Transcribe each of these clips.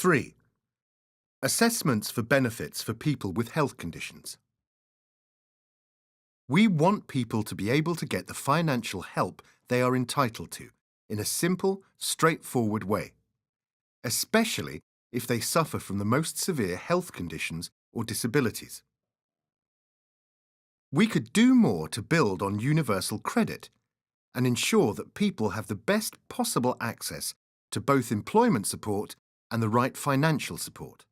3. Assessments for benefits for people with health conditions. We want people to be able to get the financial help they are entitled to in a simple, straightforward way, especially if they suffer from the most severe health conditions or disabilities. We could do more to build on universal credit and ensure that people have the best possible access to both employment support and the right financial support.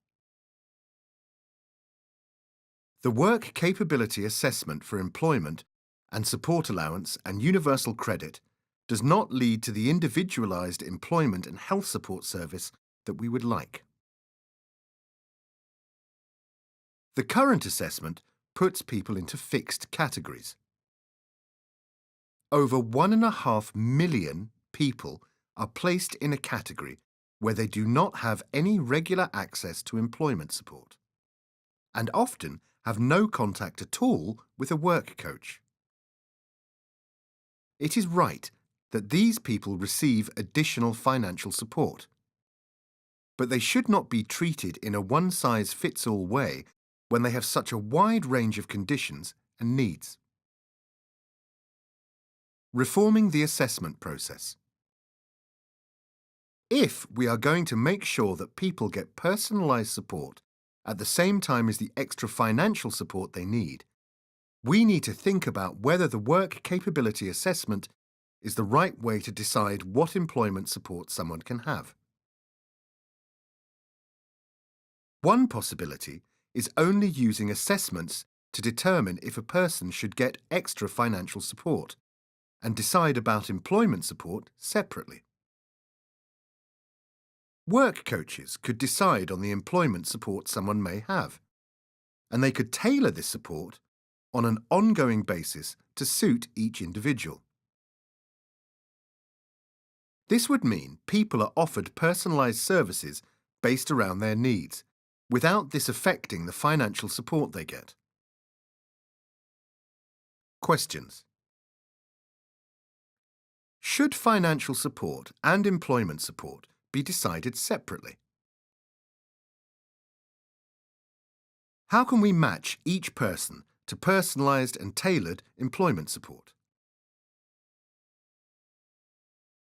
The Work Capability Assessment for Employment and Support Allowance and Universal Credit does not lead to the individualised employment and health support service that we would like. The current assessment puts people into fixed categories. Over 1.5 million people are placed in a category where they do not have any regular access to employment support, and often have no contact at all with a work coach. It is right that these people receive additional financial support, but they should not be treated in a one-size-fits-all way when they have such a wide range of conditions and needs. Reforming the assessment process. If we are going to make sure that people get personalised support at the same time as the extra financial support they need, we need to think about whether the work capability assessment is the right way to decide what employment support someone can have. One possibility is only using assessments to determine if a person should get extra financial support and decide about employment support separately. Work coaches could decide on the employment support someone may have, and they could tailor this support on an ongoing basis to suit each individual. This would mean people are offered personalised services based around their needs, without this affecting the financial support they get. Questions. Should financial support and employment support be decided separately? How can we match each person to personalised and tailored employment support?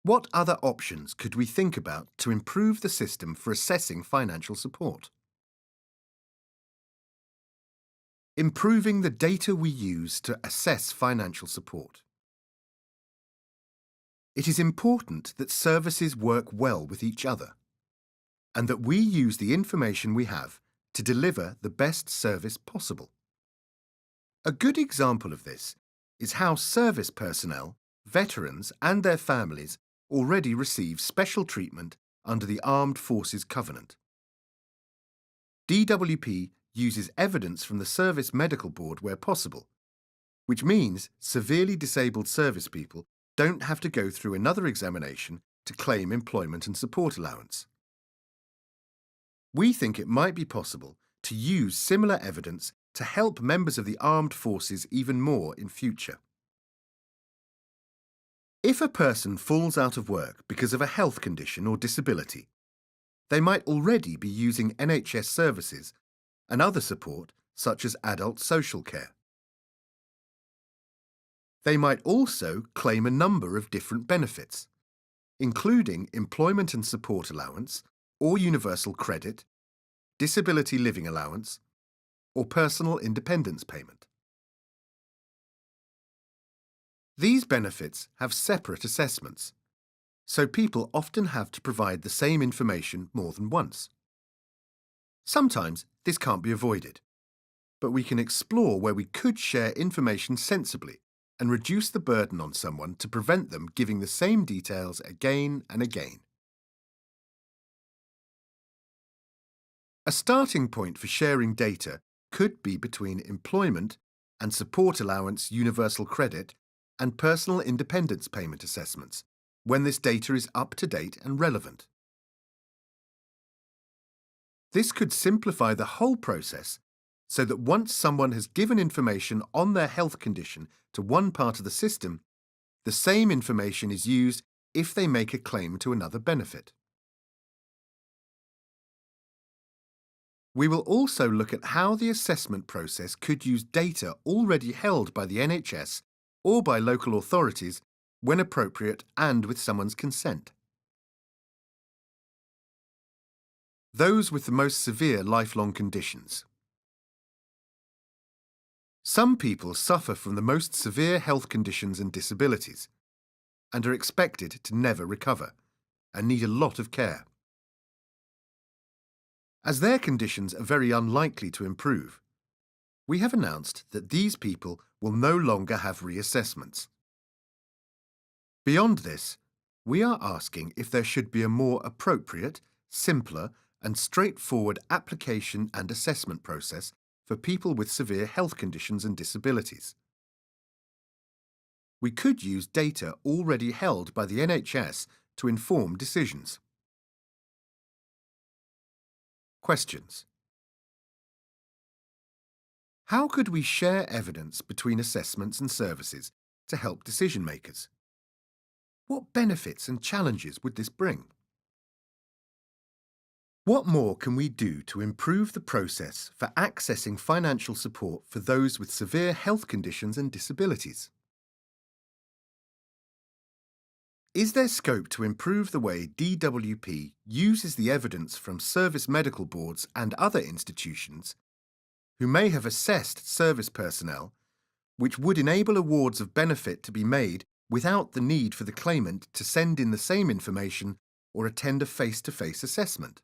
What other options could we think about to improve the system for assessing financial support? Improving the data we use to assess financial support. It is important that services work well with each other, and that we use the information we have to deliver the best service possible. A good example of this is how service personnel, veterans and their families already receive special treatment under the Armed Forces Covenant. DWP uses evidence from the Service Medical Board where possible, which means severely disabled service people don't have to go through another examination to claim employment and support allowance. We think it might be possible to use similar evidence to help members of the armed forces even more in future. If a person falls out of work because of a health condition or disability, they might already be using NHS services and other support such as adult social care. They might also claim a number of different benefits, including employment and support allowance or universal credit, disability living allowance, or personal independence payment. These benefits have separate assessments, so people often have to provide the same information more than once. Sometimes this can't be avoided, but we can explore where we could share information sensibly and reduce the burden on someone to prevent them giving the same details again and again. A starting point for sharing data could be between employment and support allowance universal credit and personal independence payment assessments, when this data is up to date and relevant. This could simplify the whole process so that once someone has given information on their health condition to one part of the system, the same information is used if they make a claim to another benefit. We will also look at how the assessment process could use data already held by the NHS or by local authorities when appropriate and with someone's consent. Those with the most severe lifelong conditions. Some people suffer from the most severe health conditions and disabilities and are expected to never recover and need a lot of care. As their conditions are very unlikely to improve, we have announced that these people will no longer have reassessments. Beyond this, we are asking if there should be a more appropriate, simpler and straightforward application and assessment process for people with severe health conditions and disabilities. We could use data already held by the NHS to inform decisions. Questions. How could we share evidence between assessments and services to help decision makers? What benefits and challenges would this bring? What more can we do to improve the process for accessing financial support for those with severe health conditions and disabilities? Is there scope to improve the way DWP uses the evidence from service medical boards and other institutions who may have assessed service personnel, which would enable awards of benefit to be made without the need for the claimant to send in the same information or attend a face-to-face assessment?